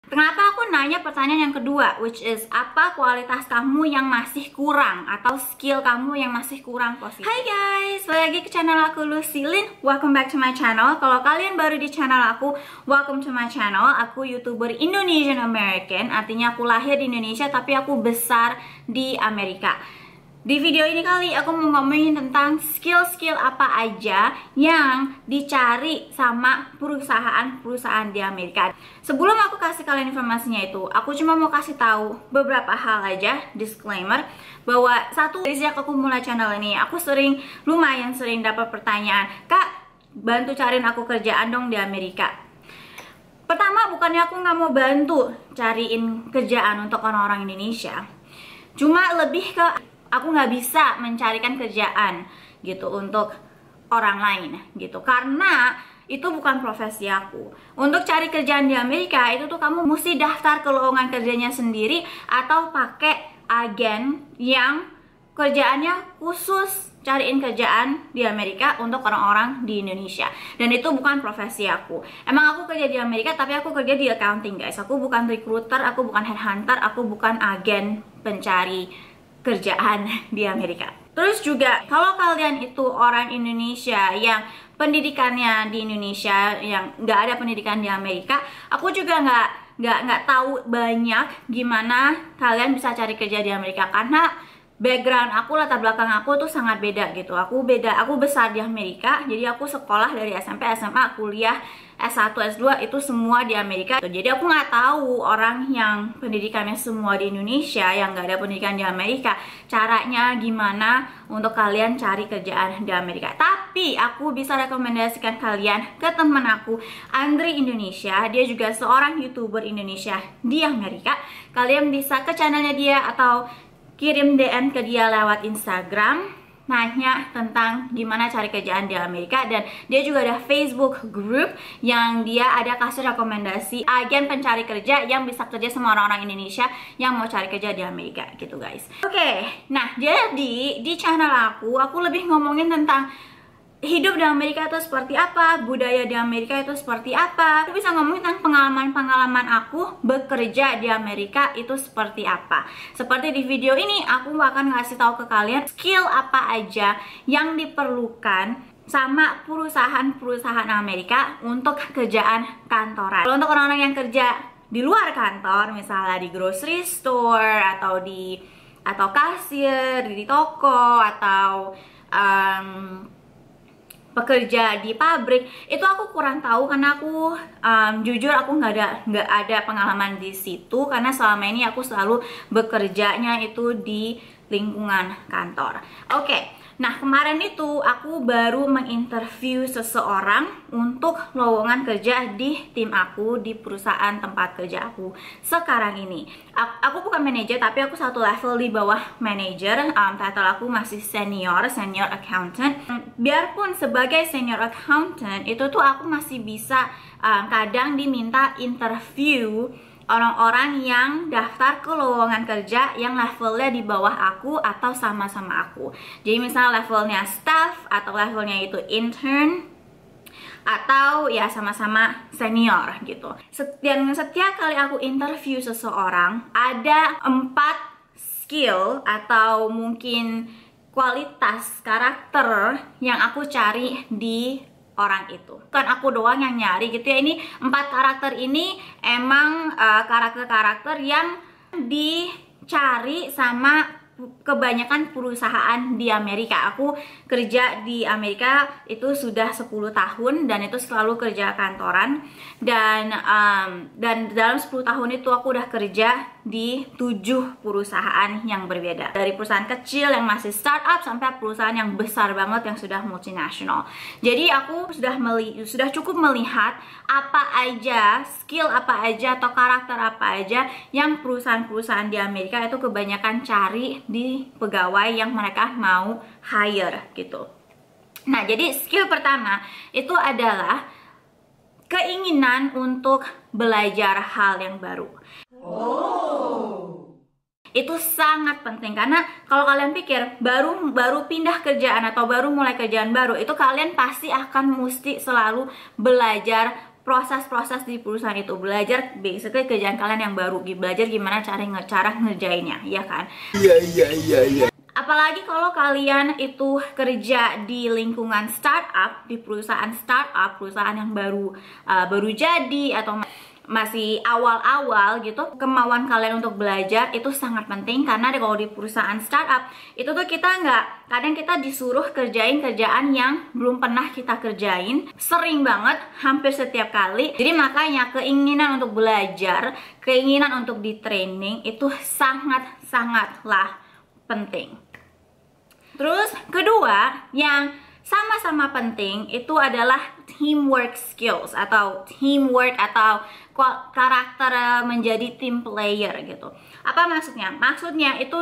Kenapa aku nanya pertanyaan yang kedua, which is apa kualitas kamu yang masih kurang atau skill kamu yang masih kurang positif. Hai guys, balik lagi ke channel aku Lucy Lin. Welcome back to my channel. Kalau kalian baru di channel aku, welcome to my channel. Aku YouTuber Indonesian American, artinya aku lahir di Indonesia tapi aku besar di Amerika. Di video ini kali aku mau ngomongin tentang skill-skill apa aja yang dicari sama perusahaan-perusahaan di Amerika. Sebelum aku kasih kalian informasinya itu, aku cuma mau kasih tahu beberapa hal aja, disclaimer, bahwa sejak aku mulai channel ini, aku lumayan sering dapat pertanyaan, "Kak, bantu cariin aku kerjaan dong di Amerika." Pertama, bukannya aku nggak mau bantu cariin kerjaan untuk orang-orang Indonesia, cuma lebih ke aku nggak bisa mencarikan kerjaan gitu untuk orang lain gitu, karena itu bukan profesi aku. Untuk cari kerjaan di Amerika itu tuh kamu mesti daftar ke lowongan kerjanya sendiri atau pakai agen yang kerjaannya khusus cariin kerjaan di Amerika untuk orang-orang di Indonesia. Dan itu bukan profesi aku. Emang aku kerja di Amerika tapi aku kerja di accounting guys. Aku bukan recruiter, aku bukan headhunter, aku bukan agen pencari kerjaan di Amerika. Terus juga kalau kalian itu orang Indonesia yang pendidikannya di Indonesia, yang nggak ada pendidikan di Amerika, aku juga nggak tahu banyak gimana kalian bisa cari kerja di Amerika, karena background aku, latar belakang aku tuh sangat beda gitu. Aku besar di Amerika, jadi aku sekolah dari SMP, SMA, kuliah, S1, S2 itu semua di Amerika. Jadi aku nggak tahu orang yang pendidikannya semua di Indonesia, yang nggak ada pendidikan di Amerika, caranya gimana untuk kalian cari kerjaan di Amerika. Tapi aku bisa rekomendasikan kalian ke temen aku, Andri Indonesia. Dia juga seorang YouTuber Indonesia di Amerika. Kalian bisa ke channelnya dia atau kirim DM ke dia lewat Instagram, nanya tentang gimana cari kerjaan di Amerika. Dan dia juga ada Facebook group yang dia ada kasih rekomendasi agen pencari kerja yang bisa kerja sama orang-orang Indonesia yang mau cari kerja di Amerika gitu guys. Oke, nah jadi di channel aku lebih ngomongin tentang hidup di Amerika itu seperti apa, budaya di Amerika itu seperti apa. Aku bisa ngomongin tentang pengalaman-pengalaman aku bekerja di Amerika itu seperti apa. Seperti di video ini, aku akan ngasih tahu ke kalian skill apa aja yang diperlukan sama perusahaan-perusahaan Amerika untuk kerjaan kantoran. Kalau untuk orang-orang yang kerja di luar kantor, misalnya di grocery store atau kasir di toko atau pekerja di pabrik, itu aku kurang tahu karena aku jujur aku nggak ada pengalaman di situ, karena selama ini aku selalu bekerjanya itu di lingkungan kantor. Oke, nah kemarin itu aku baru menginterview seseorang untuk lowongan kerja di tim aku di perusahaan tempat kerja aku sekarang ini. Aku bukan manajer tapi aku satu level di bawah manajer. Title aku masih senior accountant. Biarpun sebagai senior accountant itu tuh aku masih bisa kadang diminta interview orang-orang yang daftar ke lowongan kerja yang levelnya di bawah aku atau sama-sama aku. Jadi misalnya levelnya staff atau levelnya itu intern atau ya sama-sama senior gitu. Dan setiap kali aku interview seseorang, ada 4 skill atau mungkin kualitas karakter yang aku cari di orang itu. Bukan aku doang yang nyari gitu ya. Ini 4 karakter ini emang karakter-karakter yang dicari sama kebanyakan perusahaan di Amerika. Aku kerja di Amerika itu sudah 10 tahun dan itu selalu kerja kantoran, dan dalam 10 tahun itu aku udah kerja di 7 perusahaan yang berbeda, dari perusahaan kecil yang masih startup sampai perusahaan yang besar banget yang sudah multinasional. Jadi aku sudah cukup melihat apa aja skill apa aja atau karakter apa aja yang perusahaan-perusahaan di Amerika itu kebanyakan cari di pegawai yang mereka mau hire gitu. Nah, jadi skill pertama itu adalah keinginan untuk belajar hal yang baru. Itu sangat penting, karena kalau kalian pikir baru pindah kerjaan atau baru mulai kerjaan baru, itu kalian pasti akan mesti selalu belajar proses-proses di perusahaan itu, belajar basically kerjaan kalian yang baru, belajar gimana cara ngerjainnya, ya kan? Iya. Apalagi kalau kalian itu kerja di lingkungan startup, di perusahaan startup, perusahaan yang baru jadi atau masih awal-awal gitu, kemauan kalian untuk belajar itu sangat penting. Karena kalau di perusahaan startup itu tuh kadang kita disuruh kerjain kerjaan yang belum pernah kita kerjain, sering banget, hampir setiap kali. Jadi makanya keinginan untuk belajar, keinginan untuk di training itu sangatlah penting. Terus kedua yang sama-sama penting itu adalah teamwork skills atau karakter menjadi team player gitu. Apa maksudnya? Maksudnya itu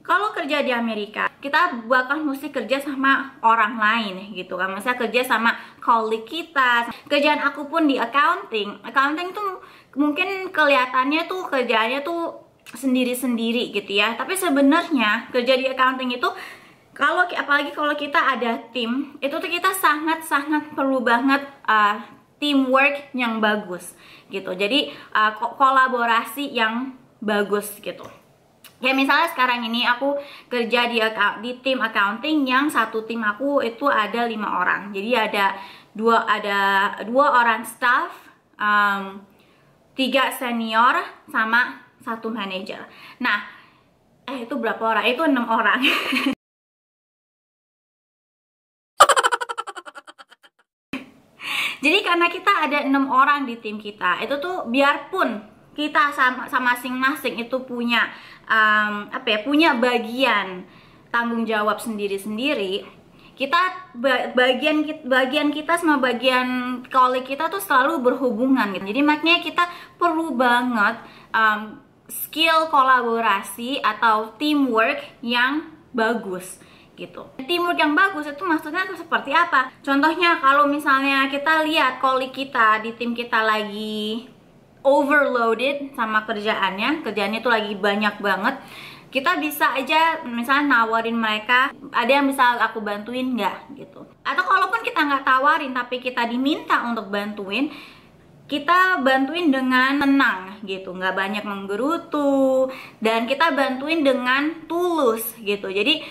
kalau kerja di Amerika, kita bakal mesti kerja sama orang lain gitu kan. Misalnya kerja sama colleague kita. Kerjaan aku pun di accounting tuh mungkin kelihatannya tuh kerjaannya tuh sendiri-sendiri gitu ya. Tapi sebenarnya kerja di accounting itu apalagi kalau kita ada tim, itu tuh kita sangat perlu banget teamwork yang bagus gitu. Jadi kolaborasi yang bagus gitu. Ya misalnya sekarang ini aku kerja di tim accounting yang satu tim aku itu ada 5 orang. Jadi ada dua orang staff, 3 senior sama 1 manager. Nah, itu berapa orang? Itu 6 orang. Jadi karena kita ada 6 orang di tim kita, itu tuh biarpun kita sama masing-masing itu punya punya bagian tanggung jawab sendiri-sendiri, bagian kita sama bagian colleague kita tuh selalu berhubungan gitu. Jadi makanya kita perlu banget skill kolaborasi atau teamwork yang bagus gitu. Teamwork yang bagus itu maksudnya seperti apa? Contohnya kalau misalnya kita lihat colleague kita di tim kita lagi overloaded sama kerjaannya tuh lagi banyak banget, kita bisa aja misalnya nawarin mereka, ada yang bisa aku bantuin nggak gitu. Atau kalaupun kita nggak tawarin tapi kita diminta untuk bantuin, kita bantuin dengan tenang gitu, nggak banyak menggerutu, dan kita bantuin dengan tulus gitu. Jadi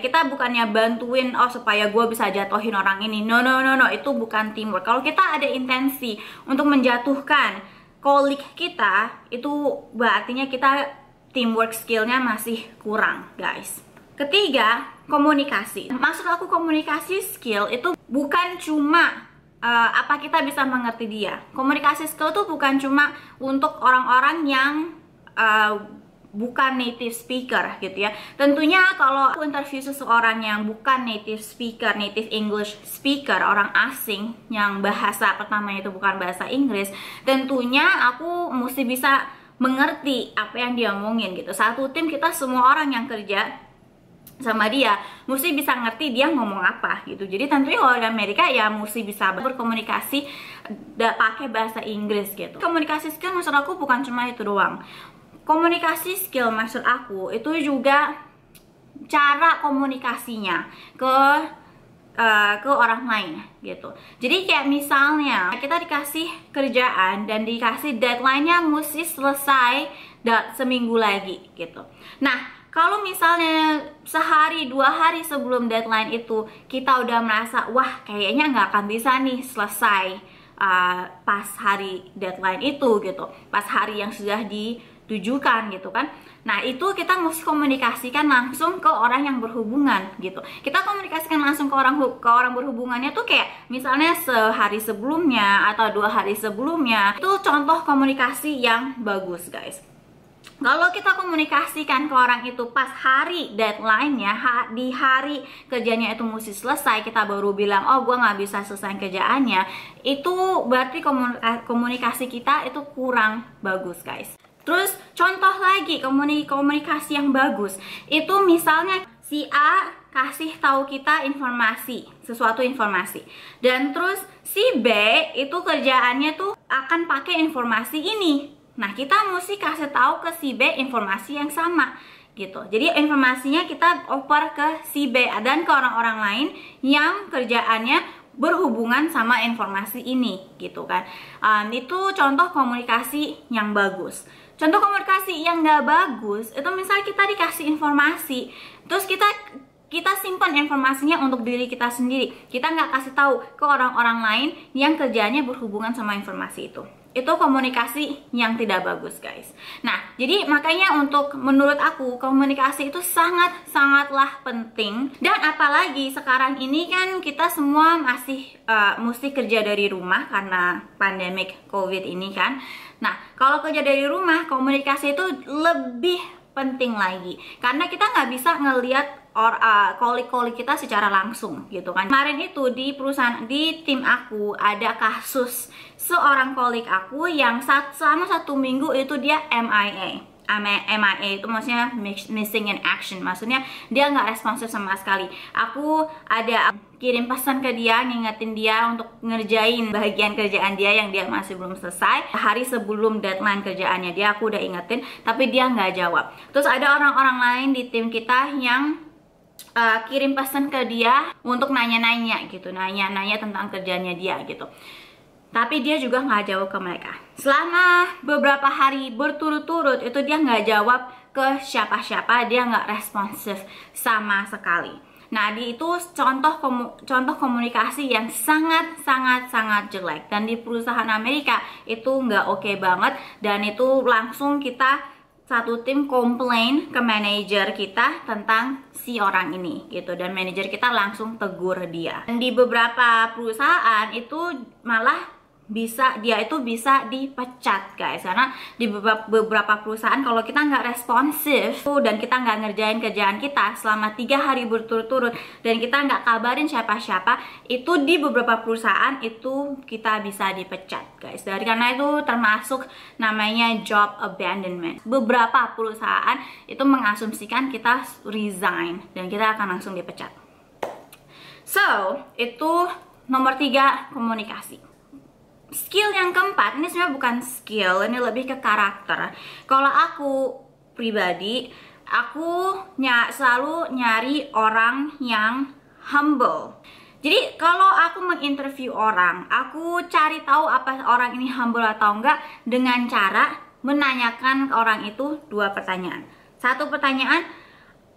kita bukannya bantuin supaya gue bisa jatuhin orang ini, no, itu bukan teamwork. Kalau kita ada intensi untuk menjatuhkan colleague kita, itu berartinya kita teamwork skillnya masih kurang, guys. Ketiga, komunikasi. Maksud aku komunikasi skill itu bukan cuma apa kita bisa mengerti dia. Komunikasi skill tuh bukan cuma untuk orang-orang yang bukan native speaker gitu ya. Tentunya kalau aku interview seseorang yang bukan native speaker, native English speaker, orang asing yang bahasa pertamanya itu bukan bahasa Inggris, tentunya aku mesti bisa mengerti apa yang dia omongin gitu. Satu tim kita semua orang yang kerja sama dia mesti bisa ngerti dia ngomong apa gitu. Jadi tentunya kalau di Amerika ya mesti bisa berkomunikasi pakai bahasa Inggris gitu. Komunikasi skill maksud aku bukan cuma itu doang. Komunikasi skill maksud aku itu juga cara komunikasinya ke orang lain gitu. Jadi kayak misalnya kita dikasih kerjaan dan dikasih deadline-nya mesti selesai seminggu lagi gitu. Nah, kalau misalnya sehari 2 hari sebelum deadline itu kita udah merasa wah kayaknya nggak akan bisa nih selesai pas hari deadline itu gitu, pas hari yang sudah ditujukan gitu kan. Nah itu kita mesti komunikasikan langsung ke orang yang berhubungan gitu. Kita komunikasikan langsung ke orang berhubungannya tuh kayak misalnya sehari sebelumnya atau 2 hari sebelumnya. Itu contoh komunikasi yang bagus, guys. Kalau kita komunikasikan ke orang itu pas hari deadline-nya, di hari kerjanya itu mesti selesai, kita baru bilang, oh gue nggak bisa selesai kerjaannya, itu berarti komunikasi kita itu kurang bagus, guys. Terus contoh lagi komunikasi yang bagus, itu misalnya si A kasih tahu kita sesuatu informasi, dan terus si B itu kerjaannya tuh akan pakai informasi ini. Nah, kita mesti kasih tahu ke si B informasi yang sama gitu. Jadi informasinya kita oper ke si B dan ke orang-orang lain yang kerjaannya berhubungan sama informasi ini gitu kan. Itu contoh komunikasi yang bagus. Contoh komunikasi yang nggak bagus itu misal kita dikasih informasi, terus kita simpan informasinya untuk diri kita sendiri. Kita nggak kasih tahu ke orang-orang lain yang kerjanya berhubungan sama informasi itu. Itu komunikasi yang tidak bagus, guys. Nah, jadi makanya menurut aku komunikasi itu sangatlah penting. Dan apalagi sekarang ini kan kita semua masih mesti kerja dari rumah karena pandemik COVID ini kan. Nah, kalau kerja dari rumah, komunikasi itu lebih penting lagi karena kita nggak bisa ngelihat kolik-kolik kita secara langsung gitu kan. Kemarin itu di perusahaan, di tim aku ada kasus seorang kolik aku yang selama 1 minggu itu dia MIA. MIA itu maksudnya missing in action, maksudnya dia nggak responsif sama sekali. Aku ada kirim pesan ke dia, ngingetin dia untuk ngerjain bagian kerjaan dia yang dia masih belum selesai. Hari sebelum deadline kerjaannya dia, aku udah ingetin, tapi dia nggak jawab. Terus ada orang-orang lain di tim kita yang kirim pesan ke dia untuk nanya-nanya gitu, nanya-nanya tentang kerjanya dia gitu. Tapi dia juga nggak jawab ke mereka. Selama beberapa hari berturut-turut itu dia nggak jawab ke siapa-siapa, dia nggak responsif sama sekali. Nah, itu contoh komunikasi yang sangat jelek. Dan di perusahaan Amerika itu nggak oke banget. Dan itu langsung kita satu tim komplain ke manajer kita tentang si orang ini gitu, dan manajer kita langsung tegur dia. Dan di beberapa perusahaan itu malah dia itu bisa dipecat, guys, karena di beberapa perusahaan kalau kita nggak responsif dan kita nggak ngerjain kerjaan kita selama 3 hari berturut-turut dan kita nggak kabarin siapa-siapa, itu di beberapa perusahaan itu kita bisa dipecat, guys. Karena itu termasuk namanya job abandonment. Beberapa perusahaan itu mengasumsikan kita resign dan kita akan langsung dipecat. So, itu nomor 3, komunikasi. Skill yang keempat, ini sebenarnya bukan skill, ini lebih ke karakter. Kalau aku pribadi, aku selalu nyari orang yang humble. Jadi kalau aku menginterview orang, aku cari tahu apa orang ini humble atau enggak dengan cara menanyakan ke orang itu 2 pertanyaan. 1 pertanyaan,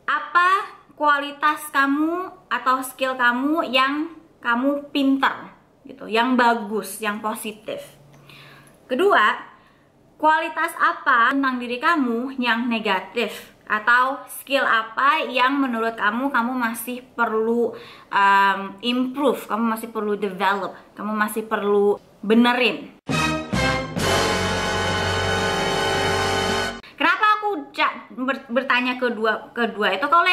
apa kualitas kamu atau skill kamu yang kamu pinter gitu, yang bagus, yang positif. Kedua, kualitas apa tentang diri kamu yang negatif, atau skill apa yang menurut kamu masih perlu improve, kamu masih perlu develop, kamu masih perlu benerin. Bertanya kedua itu, kalau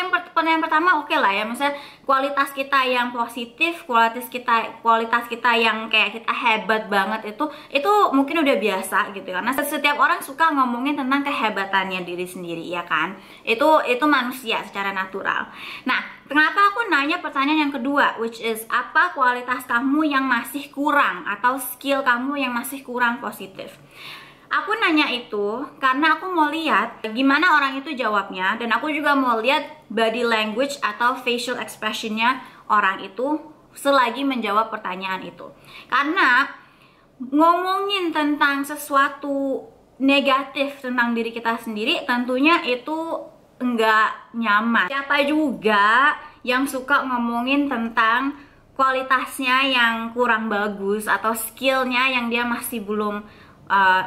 yang pertama oke lah ya, maksudnya kualitas kita yang positif, kualitas kita yang kayak kita hebat banget, itu mungkin udah biasa gitu, karena setiap orang suka ngomongin tentang kehebatannya diri sendiri ya kan, itu manusia secara natural. Nah, kenapa aku nanya pertanyaan yang kedua, which is apa kualitas kamu yang masih kurang atau skill kamu yang masih kurang positif? Aku nanya itu karena aku mau lihat gimana orang itu jawabnya, dan aku juga mau lihat body language atau facial expressionnya orang itu selagi menjawab pertanyaan itu. Karena ngomongin tentang sesuatu negatif tentang diri kita sendiri tentunya itu enggak nyaman. Siapa juga yang suka ngomongin tentang kualitasnya yang kurang bagus atau skillnya yang dia masih belum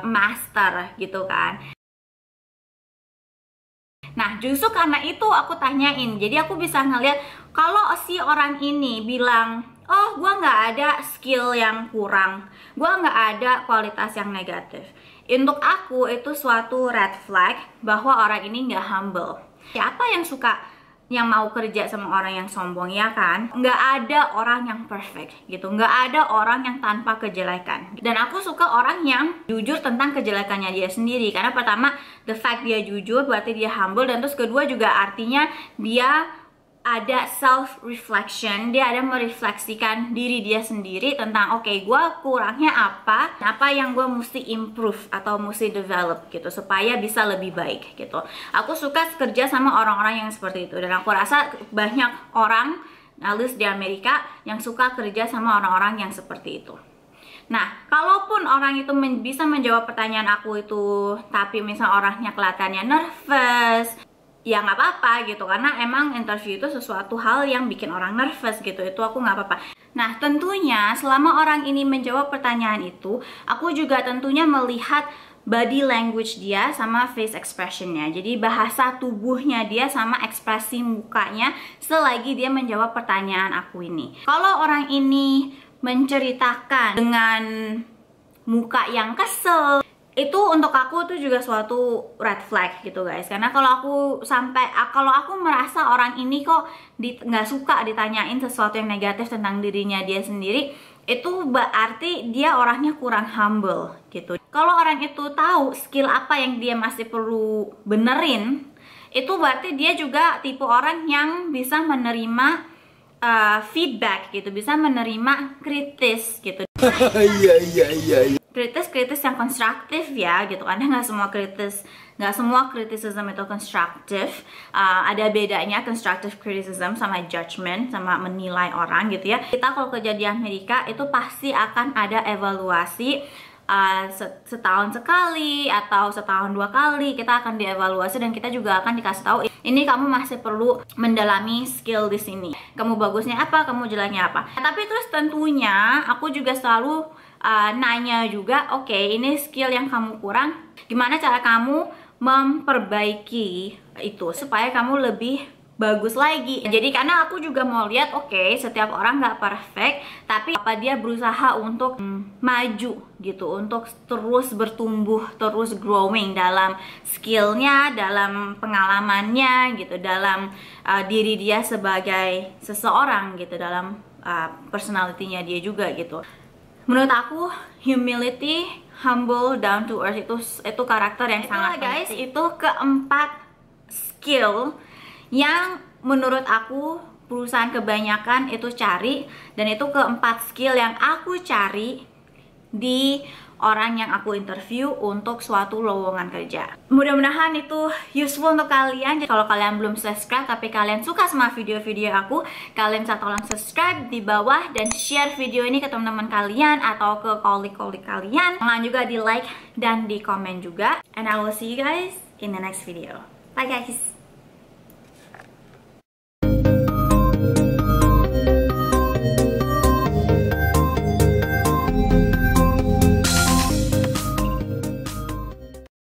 master gitu kan. Nah, justru karena itu aku tanyain, jadi aku bisa ngeliat kalau si orang ini bilang, oh gua nggak ada skill yang kurang, gua nggak ada kualitas yang negatif, untuk aku itu suatu red flag bahwa orang ini nggak humble. Siapa yang suka, yang mau kerja sama orang yang sombong, ya kan? Nggak ada orang yang perfect gitu, nggak ada orang yang tanpa kejelekan. Dan aku suka orang yang jujur tentang kejelekannya dia sendiri, karena pertama, the fact dia jujur berarti dia humble, dan terus kedua juga artinya dia ada self reflection, dia ada merefleksikan diri dia sendiri tentang oke, gue kurangnya apa yang gue mesti improve atau mesti develop gitu supaya bisa lebih baik gitu. Aku suka kerja sama orang-orang yang seperti itu, dan aku rasa banyak orang alias di Amerika yang suka kerja sama orang-orang yang seperti itu. Nah, kalaupun orang itu bisa menjawab pertanyaan aku itu, tapi misal orangnya kelihatannya nervous, ya nggak apa-apa gitu, karena emang interview itu sesuatu hal yang bikin orang nervous gitu, itu aku nggak apa-apa. Nah, tentunya selama orang ini menjawab pertanyaan itu, aku juga tentunya melihat body language dia sama face expressionnya. Jadi bahasa tubuhnya dia sama ekspresi mukanya selagi dia menjawab pertanyaan aku ini. Kalau orang ini menceritakan dengan muka yang kesel, itu untuk aku tuh juga suatu red flag gitu guys. Karena kalau aku merasa orang ini kok nggak suka ditanyain sesuatu yang negatif tentang dirinya dia sendiri, itu berarti dia orangnya kurang humble gitu. Kalau orang itu tahu skill apa yang dia masih perlu benerin, itu berarti dia juga tipe orang yang bisa menerima feedback gitu, bisa menerima kritis gitu. Iya. Kritis yang konstruktif ya gitu, karena nggak semua criticism itu konstruktif. Ada bedanya constructive criticism sama judgment, sama menilai orang gitu ya. Kita kalau kerja di Amerika itu pasti akan ada evaluasi setahun sekali atau setahun 2 kali kita akan dievaluasi, dan kita juga akan dikasih tahu ini kamu masih perlu mendalami skill di sini. Kamu bagusnya apa, kamu jeleknya apa. Tapi terus tentunya aku juga selalu nanya juga, oke, ini skill yang kamu kurang, gimana cara kamu memperbaiki itu supaya kamu lebih bagus lagi. Jadi karena aku juga mau lihat, oke, setiap orang nggak perfect, tapi apa dia berusaha untuk maju gitu, untuk terus bertumbuh, terus growing dalam skillnya, dalam pengalamannya gitu, dalam diri dia sebagai seseorang gitu, dalam personality-nya dia juga gitu. Menurut aku humility, humble, down to earth itu karakter yang sangat guys, itu keempat skill yang menurut aku perusahaan kebanyakan itu cari, dan itu keempat skill yang aku cari di orang yang aku interview untuk suatu lowongan kerja. Mudah-mudahan itu useful untuk kalian. Kalau kalian belum subscribe tapi kalian suka sama video-video aku, kalian bisa tolong subscribe di bawah dan share video ini ke teman-teman kalian atau ke colleague-colleague kalian. Jangan juga di like dan di komen juga. And I will see you guys in the next video. Bye guys.